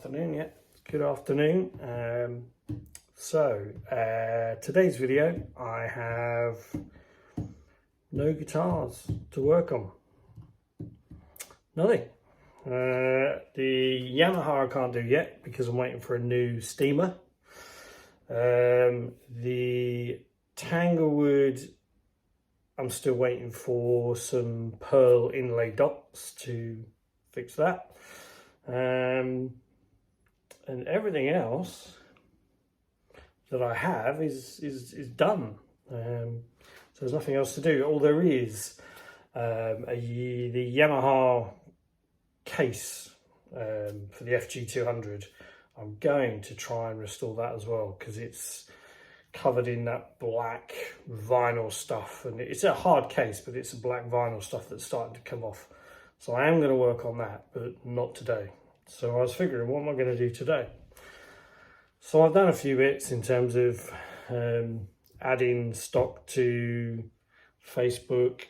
afternoon, yeah. Good afternoon. Today's video, I have no guitars to work on. Nothing. The Yamaha I can't do yet because I'm waiting for a new steamer. The Tanglewood, I'm still waiting for some pearl inlay dots to fix that. And everything else that I have is done. So there's nothing else to do. All there is the Yamaha case for the FG200. I'm going to try and restore that as well because it's covered in that black vinyl stuff, and it's a hard case, but it's a black vinyl stuff that's starting to come off. So I am going to work on that, but not today. So I was figuring, what am I going to do today? So I've done a few bits in terms of adding stock to Facebook,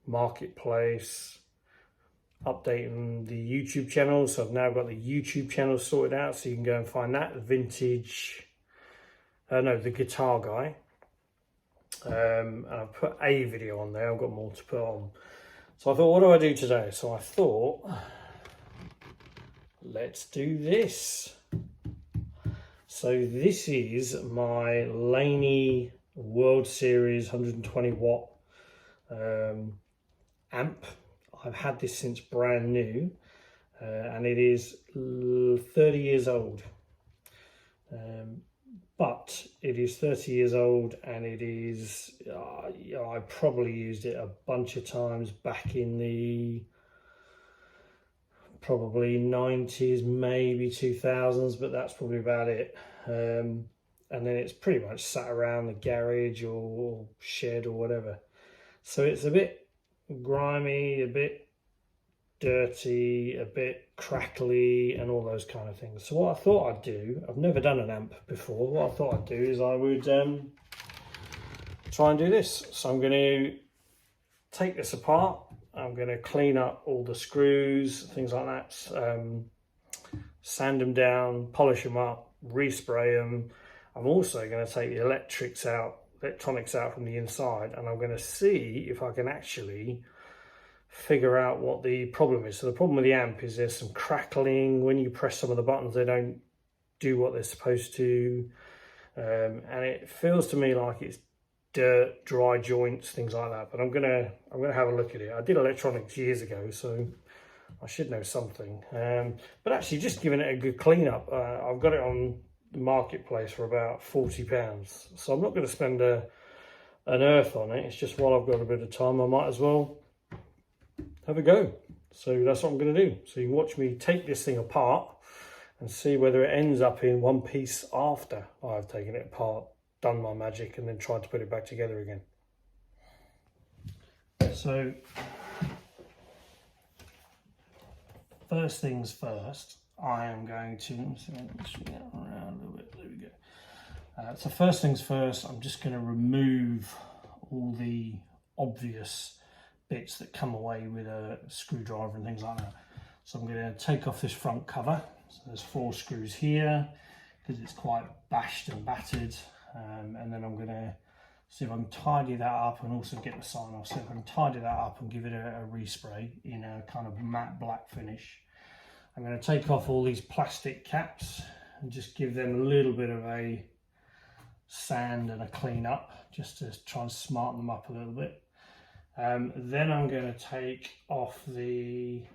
Marketplace, updating the YouTube channel. So I've now got the YouTube channel sorted out, so you can go and find that, the Guitar Guy. And I've put a video on there, I've got more to put on. So I thought, what do I do today? So I thought, let's do this. So this is my Laney World Series 120 watt amp. I've had this since brand new, and it is 30 years old. But it is 30 years old, and it is, I probably used it a bunch of times back in the probably 90s, maybe 2000s, but that's probably about it. And then it's pretty much sat around the garage or shed or whatever. So it's a bit grimy, a bit dirty, a bit crackly, and all those kind of things. So what I thought I'd do, I've never done an amp before, what I thought I'd do is I would try and do this. So I'm going to take this apart, I'm going to clean up all the screws, things like that, sand them down, polish them up, respray them. I'm also going to take the electronics out from the inside, and I'm going to see if I can actually figure out what the problem is. So the problem with the amp is there's some crackling. When you press some of the buttons, they don't do what they're supposed to, and it feels to me like it's dirt, dry joints, things like that. But I'm gonna have a look at it. I did electronics years ago, so I should know something. But actually, just giving it a good clean up. I've got it on the Marketplace for about £40, so I'm not going to spend an earth on it. It's just while I've got a bit of time, I might as well have a go. So that's what I'm going to do. So you can watch me take this thing apart and see whether it ends up in one piece after I've taken it apart, done my magic, and then tried to put it back together again. So first things first, I am going to swing it around a little bit. There we go. So first things first, I'm just going to remove all the obvious bits that come away with a screwdriver and things like that. So I'm going to take off this front cover. So there's 4 screws here because it's quite bashed and battered, and then I'm going to see if I can tidy that up and also get the sign off. So if I can tidy that up and give it a respray in a kind of matte black finish. I'm going to take off all these plastic caps and just give them a little bit of a sand and a clean up, just to try and smarten them up a little bit. Then I'm going to take off the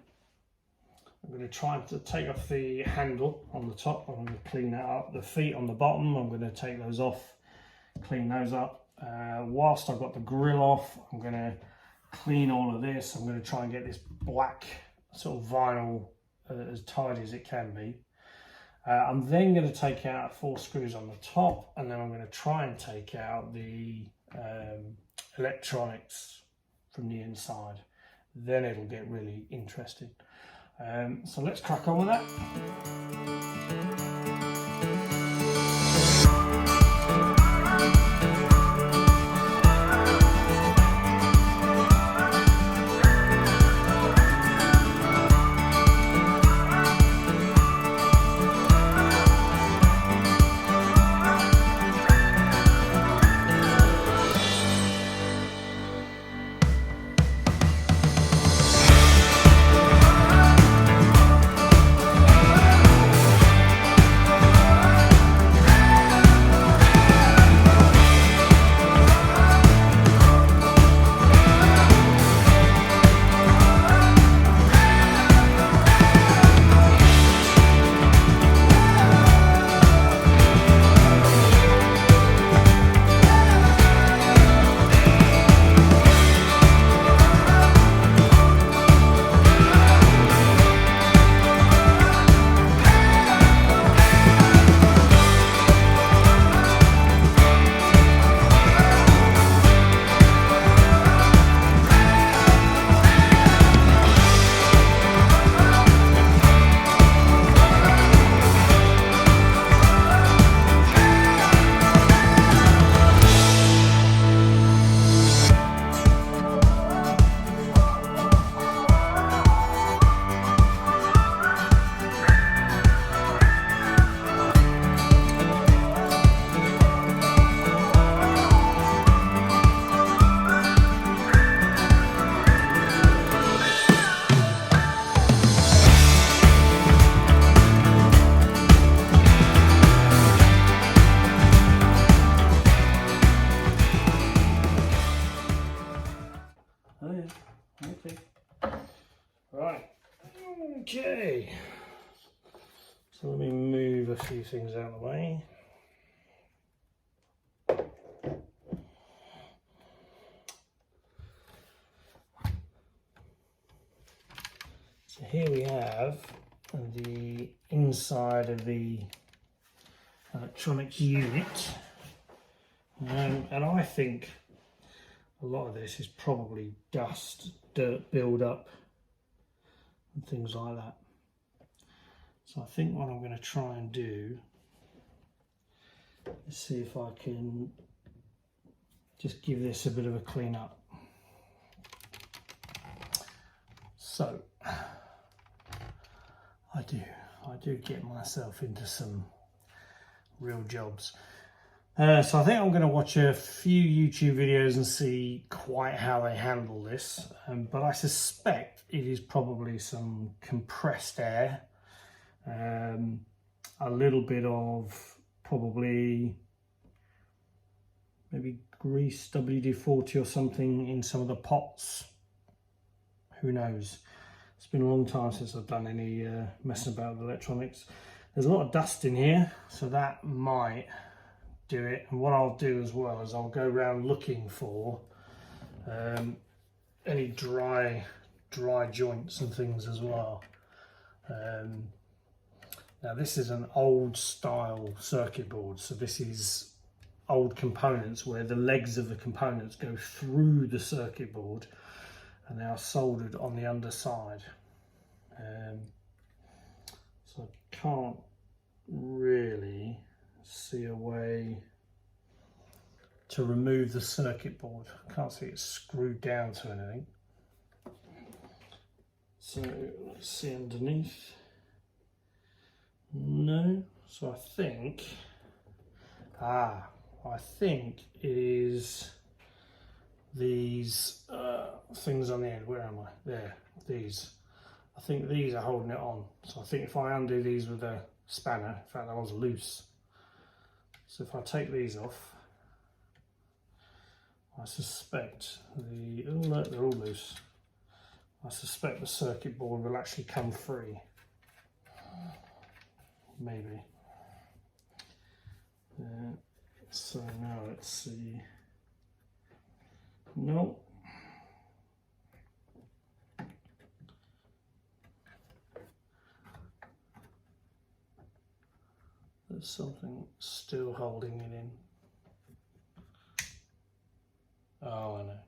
handle on the top. I'm going to clean that up. The feet on the bottom, I'm going to take those off, clean those up. Whilst I've got the grill off, I'm going to clean all of this. I'm going to try and get this black sort of vinyl as tidy as it can be. I'm then going to take out 4 screws on the top, and then I'm going to try and take out the electronics from the inside. Then it'll get really interesting. So let's crack on with that. Okay. Right. Okay. So let me move a few things out of the way. So here we have the inside of the electronics unit. And I think a lot of this is probably dust, dirt build up and things like that. So I think what I'm going to try and do is see if I can just give this a bit of a clean up. So I do get myself into some real jobs. So I think I'm going to watch a few YouTube videos and see quite how they handle this, but I suspect it is probably some compressed air, a little bit of probably maybe grease, WD-40 or something in some of the pots. Who knows? It's been a long time since I've done any messing about with electronics. There's a lot of dust in here, so that might do it. And what I'll do as well is I'll go around looking for any dry joints and things as well. Now this is an old style circuit board, so this is old components where the legs of the components go through the circuit board and they are soldered on the underside. So I can't really see a way to remove the circuit board. I can't see it screwed down to anything. So let's see underneath. No. So I think it is these things on the end. Where am I? There. These. I think these are holding it on. So I think if I undo these with a spanner, in fact that one's loose. So if I take these off, I suspect oh no, they're all loose. I suspect the circuit board will actually come free. Maybe. So now let's see. No. There's something still holding it in. Oh, I know.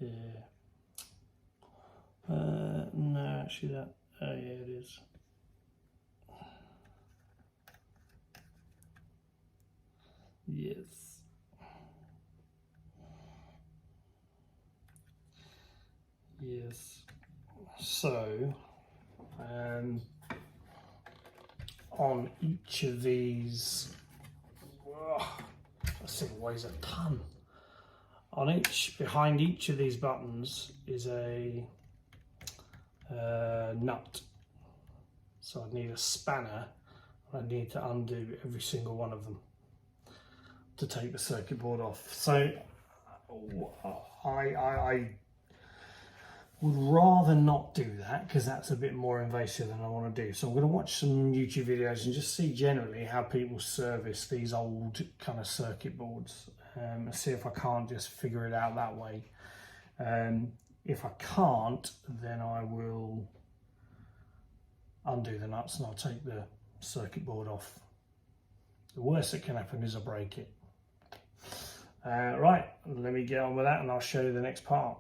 Yeah. No, actually that, oh yeah, it is. Yes. Yes. So, on each of these, this thing weighs a ton. Behind each of these buttons is a nut. So I need a spanner. I need to undo every single one of them to take the circuit board off. So I would rather not do that because that's a bit more invasive than I want to do. So I'm going to watch some YouTube videos and just see generally how people service these old kind of circuit boards and see if I can't just figure it out that way. If I can't, then I will undo the nuts and I'll take the circuit board off. The worst that can happen is I break it. Right, let me get on with that and I'll show you the next part.